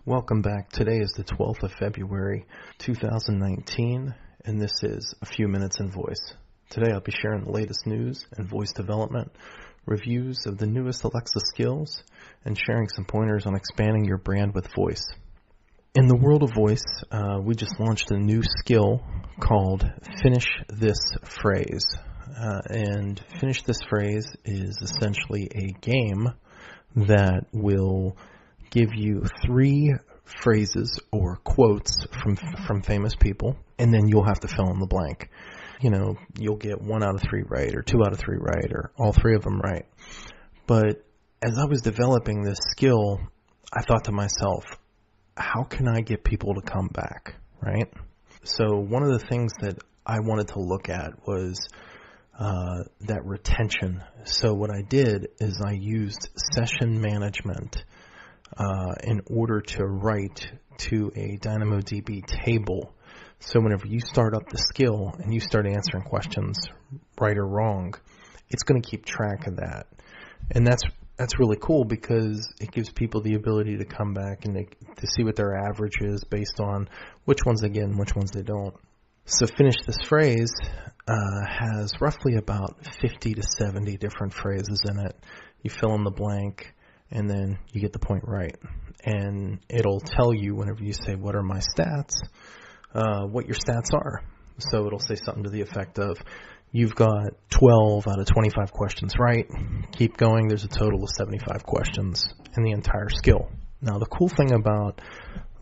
Welcome back. Today is the 12th of February, 2019, and this is A Few Minutes in Voice. Today I'll be sharing the latest news and voice development, reviews of the newest Alexa skills, and sharing some pointers on expanding your brand with voice. In the world of voice, we just launched a new skill called Finish This Phrase. And Finish This Phrase is essentially a game that will give you 3 phrases or quotes from famous people, and then you'll have to fill in the blank. You know, you'll get 1 out of 3 right, or 2 out of 3 right, or all 3 of them right. But as I was developing this skill, I thought to myself, how can I get people to come back, right? So one of the things that I wanted to look at was that retention. So what I did is I used session management in order to write to a DynamoDB table. So whenever you start up the skill and you start answering questions, right or wrong, it's going to keep track of that. And that's really cool because it gives people the ability to come back and to see what their average is based on which ones they get and which ones they don't. So Finish This Phrase has roughly about 50 to 70 different phrases in it. You fill in the blank, and then you get the point right. And it'll tell you whenever you say, what are my stats, what your stats are. So it'll say something to the effect of, you've got 12 out of 25 questions right. Keep going. There's a total of 75 questions in the entire skill. Now, the cool thing about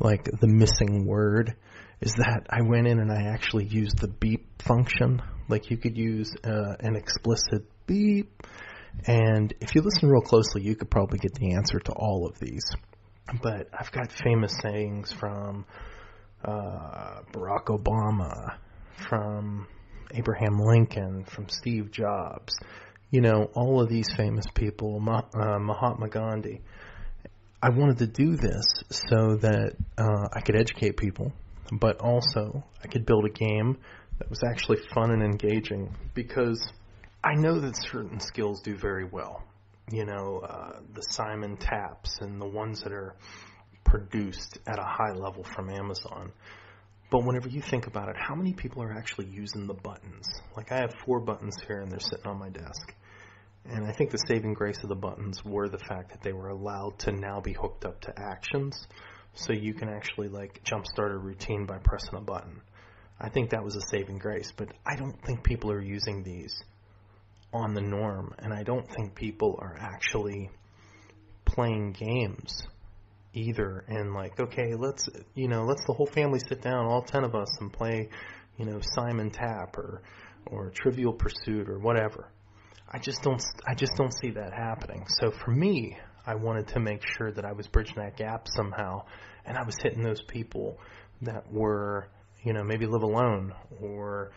like the missing word is that I went in and I actually used the beep function. Like you could use an explicit beep. And if you listen real closely, you could probably get the answer to all of these. But I've got famous sayings from Barack Obama, from Abraham Lincoln, from Steve Jobs. You know, all of these famous people, Mahatma Gandhi. I wanted to do this so that I could educate people, but also I could build a game that was actually fun and engaging, because I know that certain skills do very well. You know, the Simon Taps and the ones that are produced at a high level from Amazon. But whenever you think about it, how many people are actually using the buttons? Like I have 4 buttons here and they're sitting on my desk. And I think the saving grace of the buttons were the fact that they were allowed to now be hooked up to actions. So you can actually like jumpstart a routine by pressing a button. I think that was a saving grace, but I don't think people are using these on the norm, and I don't think people are actually playing games either. And like, okay, let's the whole family sit down, all 10 of us, and play, Simon Tap or Trivial Pursuit or whatever. I just don't see that happening. So for me, I wanted to make sure that I was bridging that gap somehow, and I was hitting those people that were, maybe live alone, or,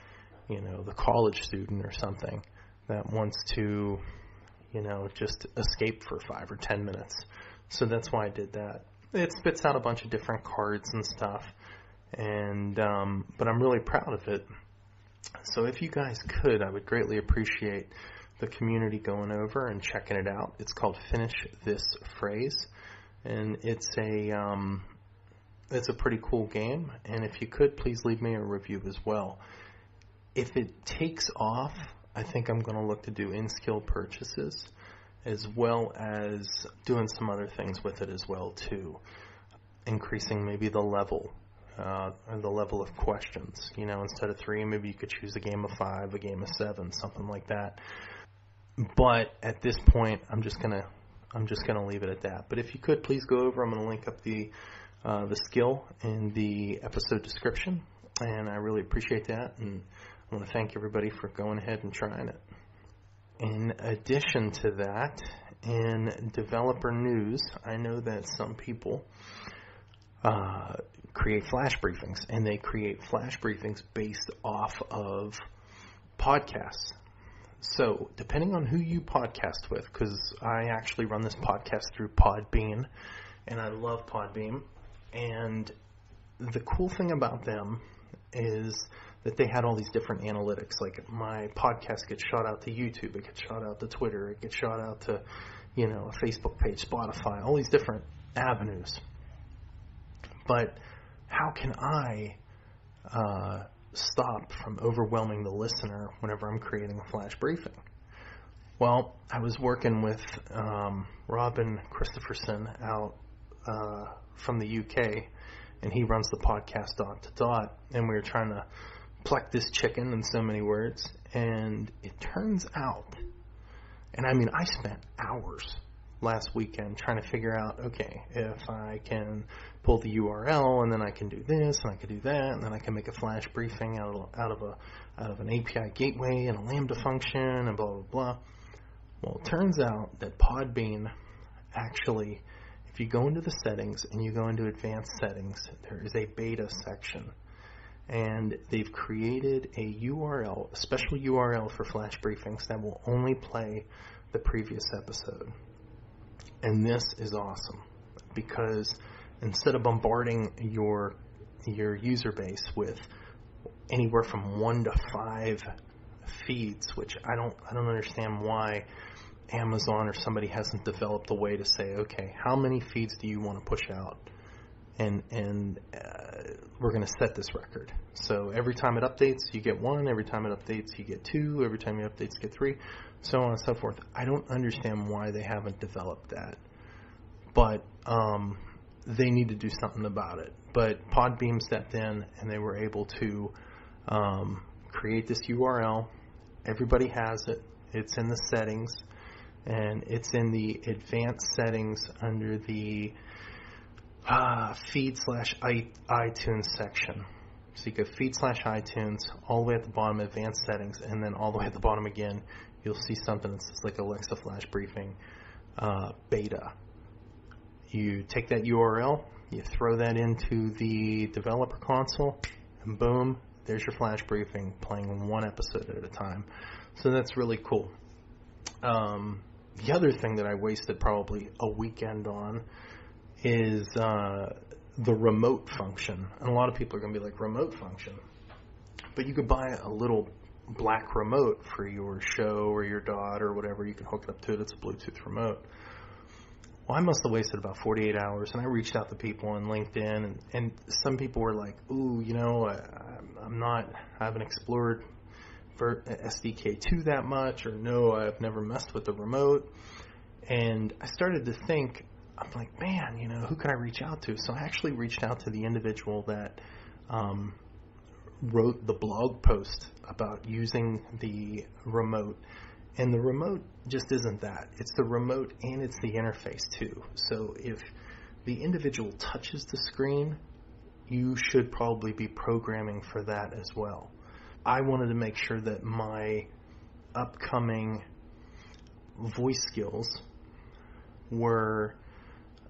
the college student or something that wants to, just escape for 5 or 10 minutes. So that's why I did that. It spits out a bunch of different cards and stuff, and but I'm really proud of it. So if you guys could, I would greatly appreciate the community going over and checking it out. It's called Finish This Phrase, and it's a pretty cool game. And if you could, please leave me a review as well. If it takes off, I think I'm going to look to do in-skill purchases, as well as doing some other things with it as well too, increasing maybe the level of questions. Instead of 3, maybe you could choose a game of 5, a game of 7, something like that. But at this point, I'm just gonna leave it at that. But if you could, please go over. I'm going to link up the skill in the episode description, and I really appreciate that. And I want to thank everybody for going ahead and trying it. In addition to that, in developer news, I know that some people create flash briefings, and they create flash briefings based off of podcasts. So depending on who you podcast with, because I actually run this podcast through PodBean, and I love PodBean, and the cool thing about them is that they had all these different analytics. Like my podcast gets shot out to YouTube, it gets shot out to Twitter, it gets shot out to, a Facebook page, Spotify, all these different avenues. But how can I stop from overwhelming the listener whenever I'm creating a flash briefing? Well, I was working with Robin Christopherson out from the UK, and he runs the podcast Dot to Dot, and we were trying to pluck this chicken in so many words, and it turns out, and I mean, I spent hours last weekend trying to figure out, okay, if I can pull the URL, and then I can do this, and I can do that, and then I can make a flash briefing out of an API gateway and a Lambda function, and blah, blah, blah. Well, it turns out that PodBean actually, if you go into the settings and you go into advanced settings, there is a beta section. And they've created a URL, a special URL for flash briefings that will only play the previous episode. And this is awesome because instead of bombarding your user base with anywhere from 1 to 5 feeds, which I don't understand why Amazon or somebody hasn't developed a way to say, okay, how many feeds do you want to push out? And we're going to set this record. So every time it updates, you get 1. Every time it updates, you get 2. Every time it updates, you get 3. So on and so forth. I don't understand why they haven't developed that. But they need to do something about it. But PodBean stepped in, and they were able to create this URL. Everybody has it. It's in the settings. And it's in the advanced settings under the feed/iTunes section. So you go feed/iTunes, all the way at the bottom, advanced settings, and then all the way at the bottom again, you'll see something that says like Alexa Flash Briefing beta. You take that URL, you throw that into the developer console, and boom, there's your flash briefing playing 1 episode at a time. So that's really cool. The other thing that I wasted probably a weekend on is the remote function. And a lot of people are going to be like, remote function? But you could buy a little black remote for your show or your Dot or whatever. You can hook it up to it. It's a Bluetooth remote. Well, I must have wasted about 48 hours, and I reached out to people on LinkedIn, and some people were like, ooh, I haven't explored SDK2 that much, or no, I've never messed with the remote. And I started to think, I'm like, man, who can I reach out to? So I actually reached out to the individual that wrote the blog post about using the remote. And the remote just isn't that. It's the remote and it's the interface too. So if the individual touches the screen, you should probably be programming for that as well. I wanted to make sure that my upcoming voice skills were,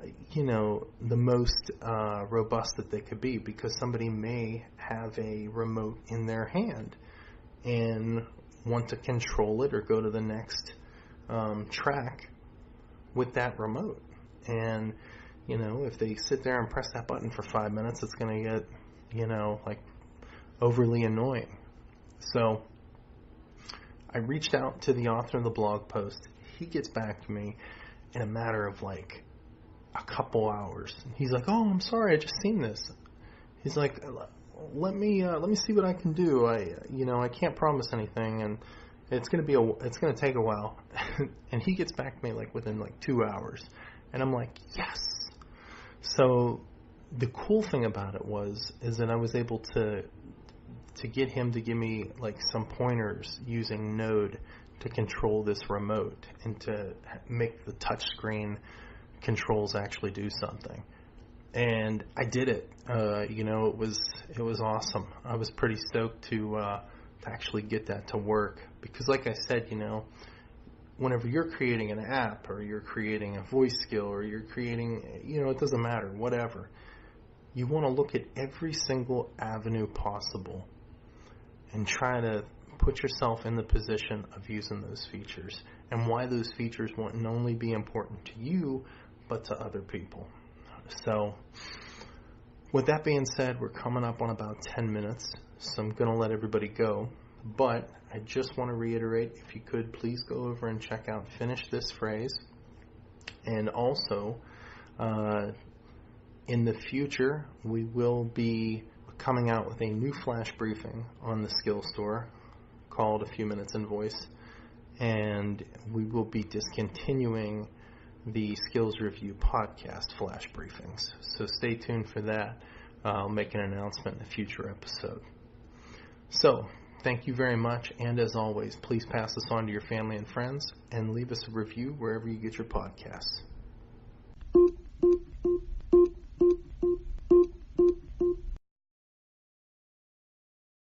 the most robust that they could be, because somebody may have a remote in their hand and want to control it or go to the next track with that remote. And, if they sit there and press that button for 5 minutes, it's going to get, overly annoying. So I reached out to the author of the blog post. He gets back to me in a matter of a couple hours. He's like, "Oh, I'm sorry, I just seen this." He's like, "Let me see what I can do. I can't promise anything, and it's gonna take a while." And he gets back to me within 2 hours, and I'm like, yes. So the cool thing about it is that I was able to get him to give me some pointers using Node to control this remote and to make the touchscreen controls actually do something. And I did it. It was awesome. I was pretty stoked to actually get that to work, because like I said, whenever you're creating an app or you're creating a voice skill or you're creating, it doesn't matter, whatever, you want to look at every single avenue possible and try to put yourself in the position of using those features, and why those features won't only be important to you but to other people. So with that being said, we're coming up on about 10 minutes, so I'm going to let everybody go. But I just want to reiterate, if you could, please go over and check out Finish This Phrase. And also, In the future, we will be coming out with a new flash briefing on the Skill Store called A Few Minutes in Voice, and we will be discontinuing the Skills Review podcast flash briefings. So stay tuned for that. I'll make an announcement in a future episode. So, thank you very much, and as always, please pass this on to your family and friends, and leave us a review wherever you get your podcasts.